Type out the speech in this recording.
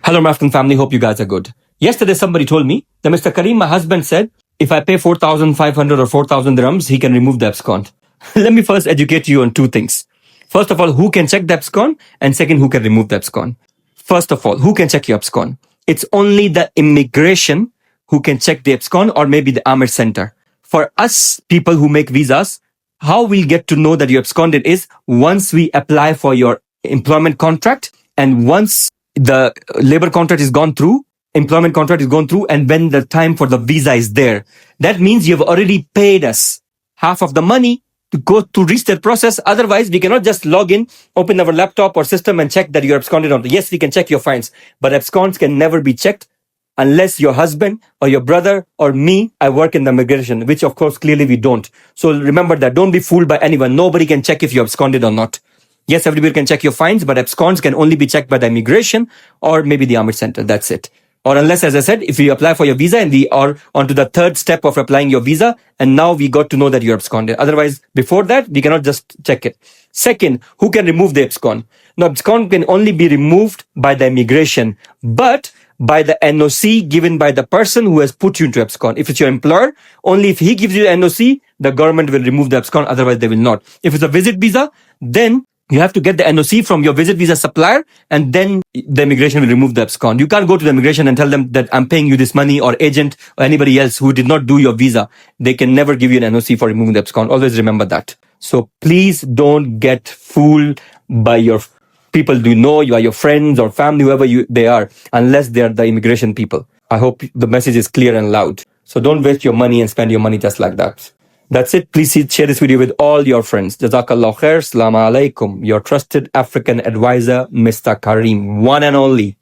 Hello, my Afghan family. Hope you guys are good. Yesterday, somebody told me that Mr. Kareem, my husband, said if I pay 4,500 or 4,000 dirhams, he can remove the abscond. Let me first educate you on two things. First of all, who can check the abscond? And second, who can remove the abscond? First of all, who can check your abscond? It's only the immigration who can check the abscond, or maybe the Amir Center. For us people who make visas, how we get to know that you're absconded is once we apply for your employment contract, and once the labor contract is gone through, employment contract is gone through, and when the time for the visa is there. That means you've already paid us half of the money to go to reach that process. Otherwise, we cannot just log in, open our laptop or system and check that you're absconded on. Yes, we can check your fines, but absconds can never be checked unless your husband or your brother or me, I work in the immigration, which of course clearly we don't. So remember that. Don't be fooled by anyone. Nobody can check if you're absconded or not. Yes, everybody can check your fines, but absconds can only be checked by the immigration or maybe the Amir Center. That's it. Or unless, as I said, if you apply for your visa and we are onto the third step of applying your visa, and now we got to know that you're absconded. Otherwise, before that, we cannot just check it. Second, who can remove the abscond? Now, abscond can only be removed by the immigration, but by the NOC given by the person who has put you into abscond. If it's your employer, only if he gives you the NOC, the government will remove the abscond. Otherwise, they will not. If it's a visit visa, then you have to get the NOC from your visit visa supplier, and then the immigration will remove the abscond. You can't go to the immigration and tell them that I'm paying you this money, or agent or anybody else who did not do your visa. They can never give you an NOC for removing the abscond. Always remember that. So please don't get fooled by your people you know, you are your friends or family, whoever they are, unless they are the immigration people. I hope the message is clear and loud. So don't waste your money and spend your money just like that. That's it. Please share this video with all your friends. Jazakallah khair. Assalamu alaikum. Your trusted African advisor, Mr. Kareem. One and only.